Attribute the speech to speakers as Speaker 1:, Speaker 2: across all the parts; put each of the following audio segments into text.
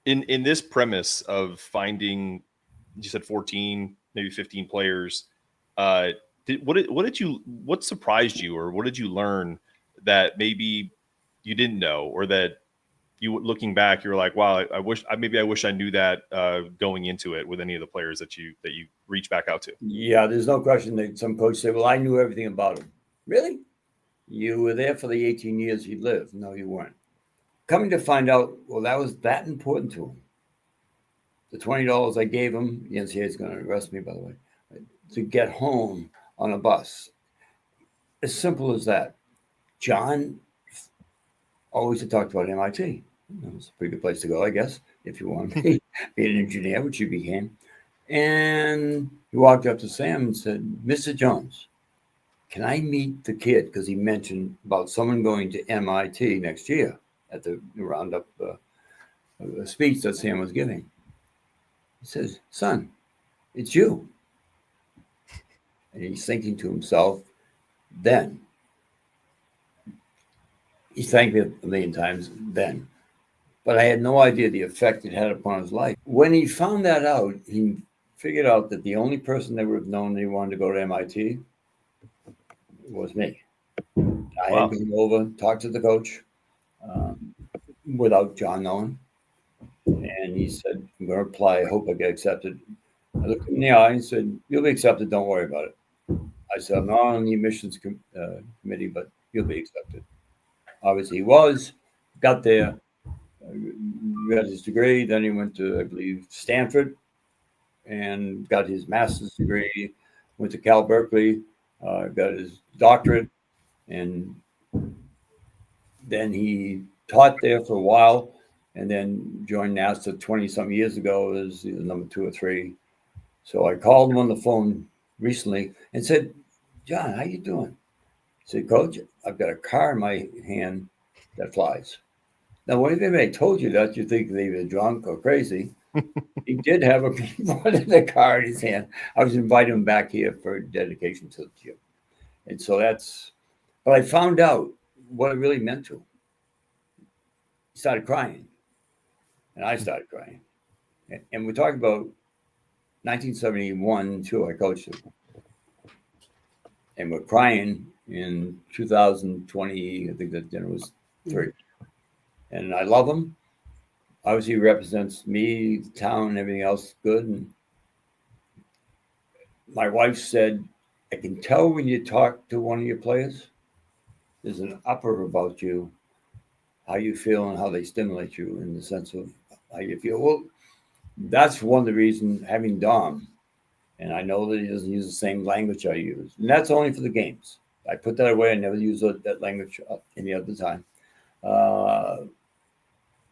Speaker 1: in this premise of finding, you said 14, maybe 15 players, what surprised you, or what did you learn that maybe you didn't know, or that you, looking back, you were like, wow, I wish I knew that going into it with any of the players that you reach back out to?
Speaker 2: Yeah, there's no question that some coach say, well, I knew everything about him. Really? You were there for the 18 years he lived. No, you weren't. Coming to find out, well, that was that important to him. The $20 I gave him, the NCAA is going to arrest me, by the way, to get home on a bus. As simple as that. John always had talked about MIT. It's a pretty good place to go, I guess, if you want to be an engineer, which you became. And he walked up to Sam and said, Mr. Jones, can I meet the kid? Because he mentioned about someone going to MIT next year at the roundup speech that Sam was giving. He says, son, it's you. And he's thinking to himself, then. He thanked me a million times then. But I had no idea the effect it had upon his life. When he found that out, he figured out that the only person that would have known that he wanted to go to MIT was me. I had gone over, talked to the coach without John knowing. And he said, I'm going to apply. I hope I get accepted. I looked him in the eye and said, you'll be accepted. Don't worry about it. I said, I'm not on the admissions committee, but you'll be accepted. Obviously, he was. Got there, got his degree. Then he went to, I believe, Stanford and got his master's degree. Went to Cal Berkeley, got his doctorate, and then he taught there for a while, and then joined NASA 20-some years ago as either number 2 or 3. So I called him on the phone recently and said, John, how you doing? He said, Coach, I've got a car in my hand that flies. Now, when anybody told you that, you think they were drunk or crazy. He did have a car in his hand. I was inviting him back here for dedication to the gym. And so but I found out what it really meant to him. He started crying, and I started crying. And we're talking about 1971, too. I coached him. And we're crying in 2020. I think that dinner was 3. And I love him. Obviously, he represents me, the town, everything else good. And my wife said, I can tell when you talk to one of your players, there's an upper about you, how you feel and how they stimulate you in the sense of how you feel. Well, that's one of the reasons having Dom, and I know that he doesn't use the same language I use, and that's only for the games. I put that away. I never use that language any other time.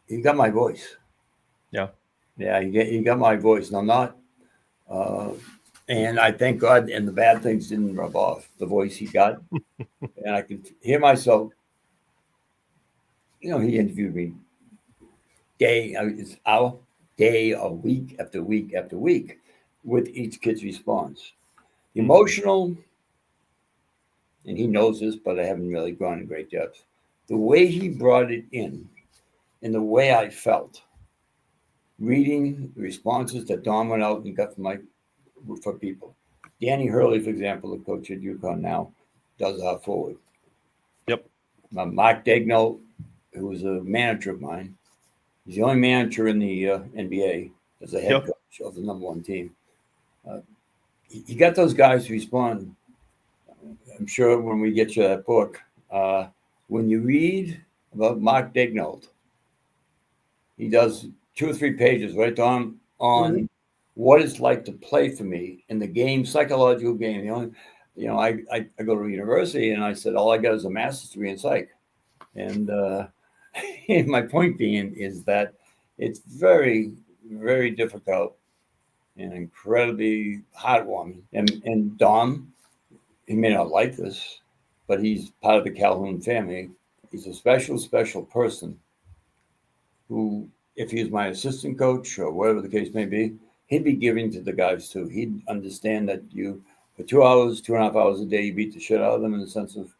Speaker 2: He got my voice.
Speaker 1: Yeah.
Speaker 2: Yeah, he got my voice. And I'm not, and I thank God, and the bad things didn't rub off the voice he got. And I could hear myself. He interviewed me day or week after week after week with each kid's response. Emotional, and he knows this, but I haven't really gone in great depth. The way he brought it in and the way I felt, reading the responses that Don went out and got for people. Danny Hurley, for example, the coach at UConn now, does our forward.
Speaker 1: Yep.
Speaker 2: Mark Daigneault, who was a manager of mine, he's the only manager in the NBA as a head coach of the number 1 team. He got those guys to respond. I'm sure when we get you that book, when you read about Mark Daigneault, he does 2 or 3 pages, right, Don, on what it's like to play for me in the game, psychological game. I go to university, and I said, all I got is a master's degree in psych. And my point being is that it's very, very difficult and incredibly heartwarming. And Dom, he may not like this, but he's part of the Calhoun family. He's a special, special person who, if he was my assistant coach or whatever the case may be, he'd be giving to the guys too. He'd understand that you, for 2 hours, 2.5 hours a day, you beat the shit out of them in the sense of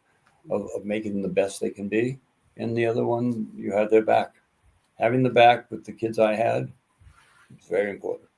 Speaker 2: making them the best they can be. And the other one, you have their back. having the back with the kids I had, it's very important.